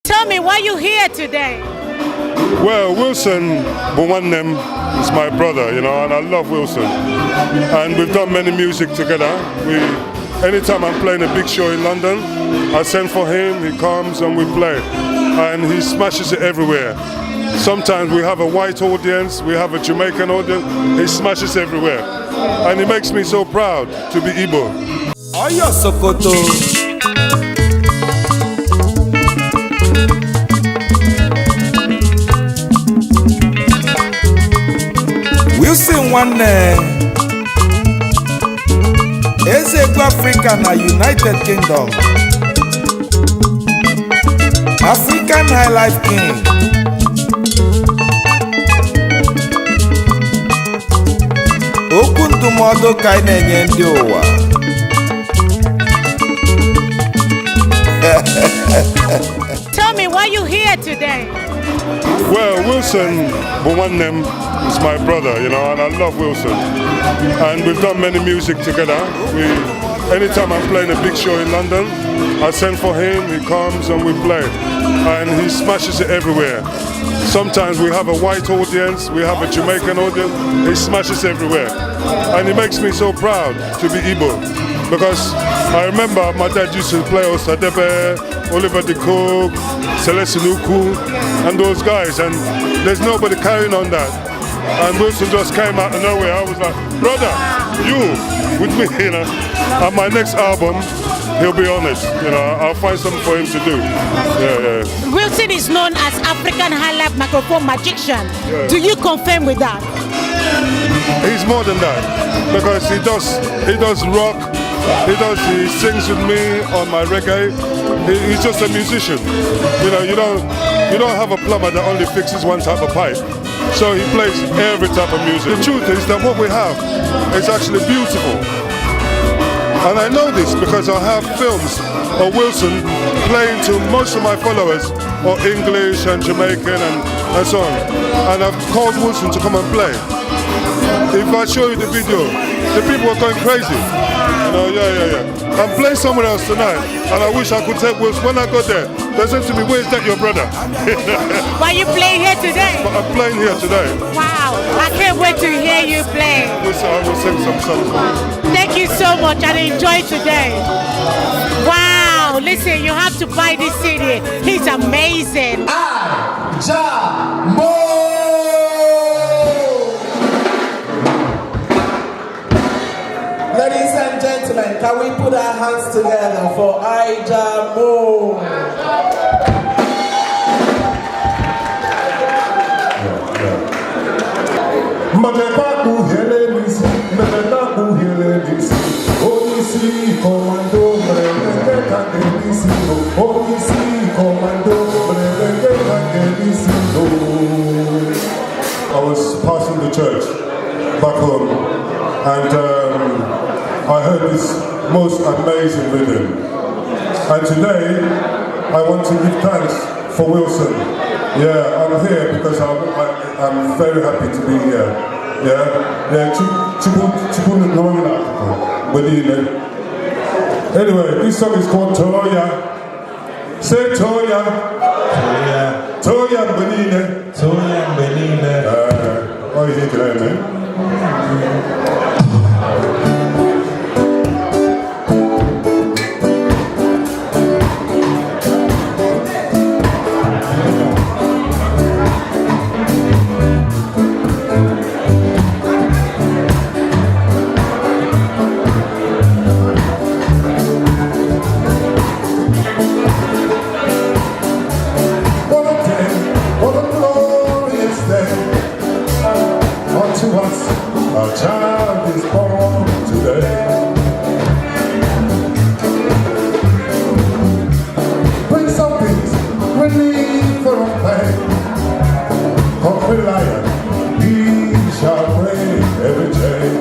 Tell me why you here today. Well, Wilson Buwanem is my brother, you know, and I love Wilson. And we've done many music together. Anytime I'm playing a big show in London, I send for him, he comes and we play. And he smashes it everywhere. Sometimes we have a white audience, we have a Jamaican audience, he smashes everywhere. And it makes me so proud to be Igbo. Oyo Sokoto. Wilson Nwanne Ezegwu Africa na United Kingdom, African High Life King, okwu ndụmọdụ ka anyị na-enye ndị ụwa. Tell me why you here today. Well, Wilson Buwanem is my brother, you know, and I love Wilson. And we've done many music together. Anytime I'm playing a big show in London, I send for him, he comes and we play. And he smashes it everywhere. Sometimes we have a white audience, we have a Jamaican audience, he smashes everywhere. And it makes me so proud to be Igbo. Because I remember my dad used to play Osadebe, Oliver De Cook, Celeste Nuku, and those guys, and there's nobody carrying on that. And Wilson just came out of nowhere. I was like, brother, you with me, you know. And my next album, he'll be honest, you know, I'll find something for him to do. Yeah. Wilson is known as African High Life microphone magician. Yeah. Do you confirm with that? He's more than that, because he does rock, he sings with me on my reggae. He's just a musician. You know, you don't have a plumber that only fixes one type of pipe. So he plays every type of music. The truth is that what we have is actually beautiful. And I know this because I have films of Wilson playing to most of my followers, or English and Jamaican and so on. And I've called Wilson to come and play. If I show you the video, the people are going crazy. You know, yeah. I'm playing somewhere else tonight, and I wish I could take Wilson. When I got there, they said to me, "Where's that your brother?" Why you playing here today? But I'm playing here today. Wow, I can't wait to hear you play. I will sing some songs for you. Thank you so much and enjoy today. Wow, listen, you have to buy this CD. He's amazing. Ladies and gentlemen, can we put our hands together for Ijamo? I was passing the church back home, and I heard this most amazing rhythm. And today, I want to give thanks for Wilson. Yeah, I'm here because I'm very happy to be here. Yeah. Anyway, this song is called Toya. Say Toya. Toya. Toya Benine. Toya Benine. What is it today, man? Our child is born today. Bring some peace, relief for our pain. Conquer lion, he shall break every chain.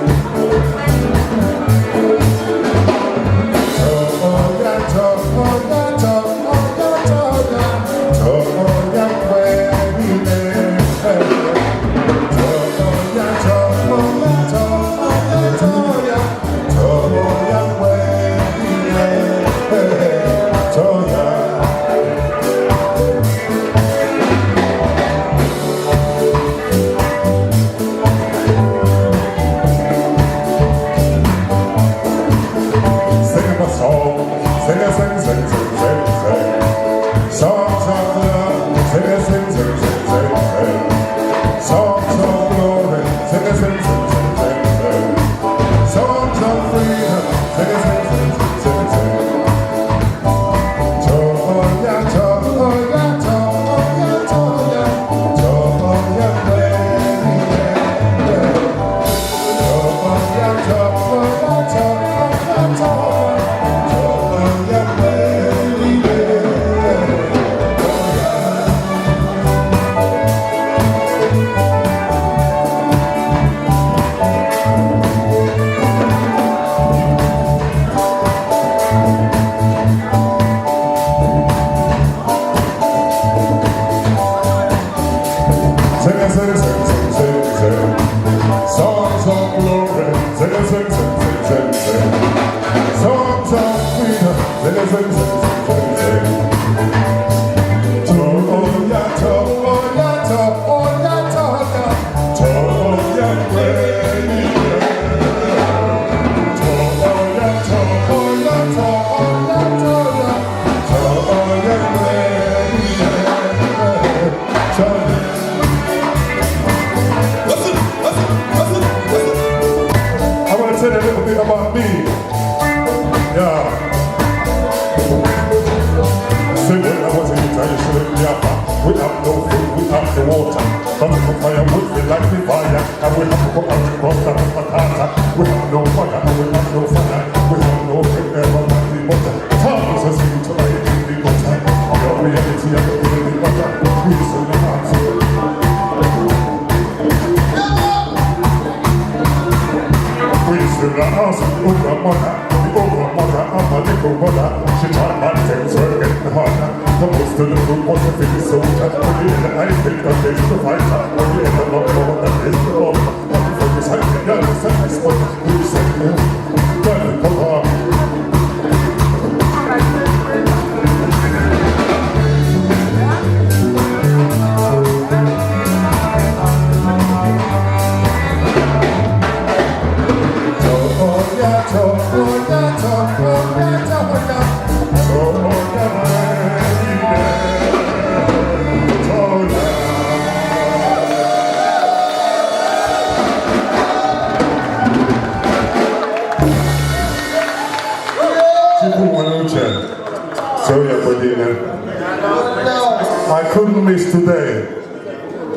I couldn't miss today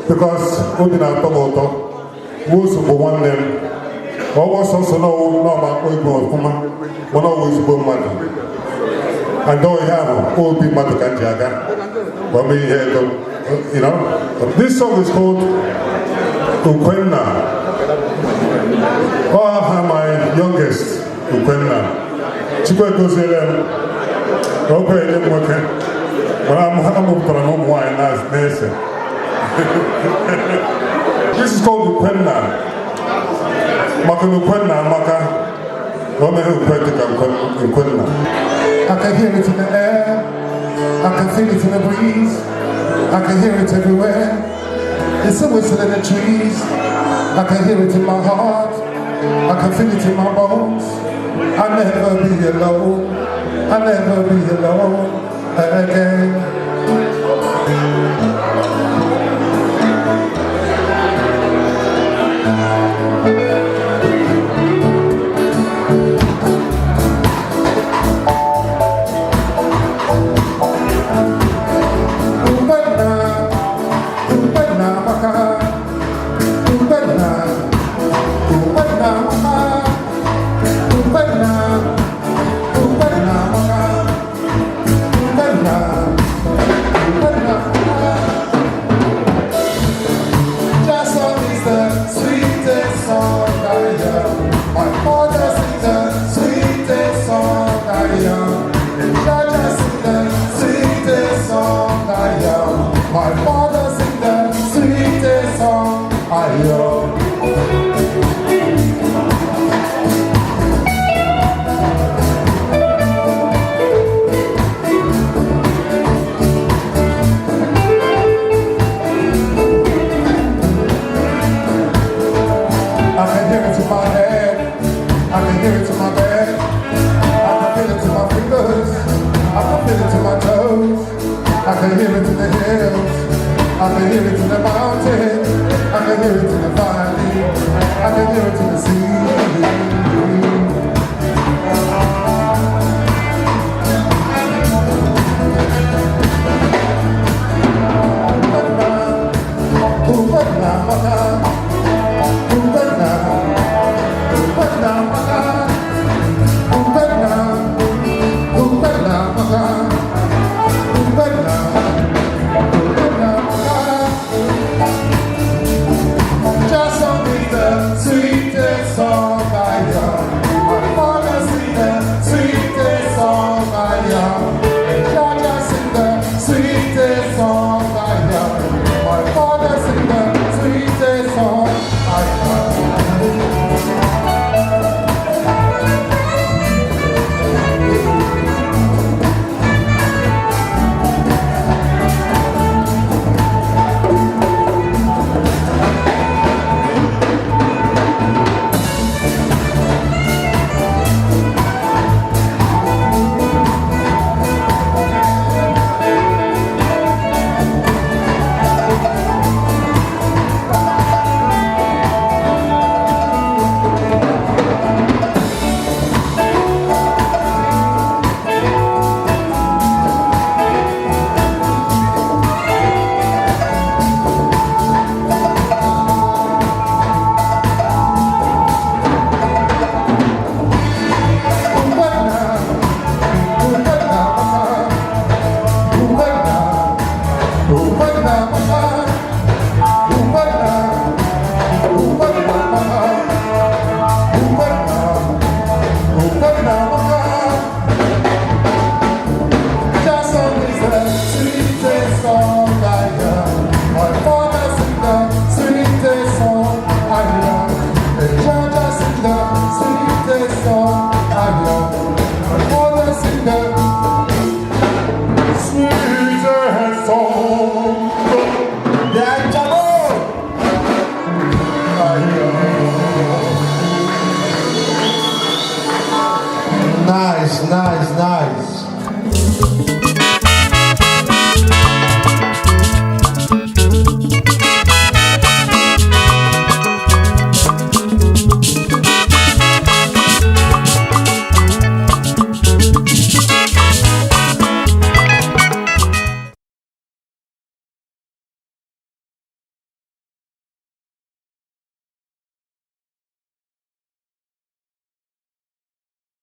because Odina Tomoto was one them. What was also know about Oibo, one always born money. And though I have all be Matakanjaga, when we hear them, you know, this song is called Ukwenna. Oh, I have my youngest Ukwenna. Chikwe Gozelem, okay, but I'm home wine as nation. This is called Ukwenna. Maka Ukwenna, Maka. I can hear it in the air, I can feel it in the breeze, I can hear it everywhere. It's a whistle in the trees, I can hear it in my heart, I can feel it in my bones. I'll never be alone, I'll never be alone again. My father sing the sweetest song I love. I can hear it in my head, I can hear it in my bed, I can feel it in my fingers, I can feel it in my toes, I can hear it in the hills. I can hear it in the mountain. I can hear it in the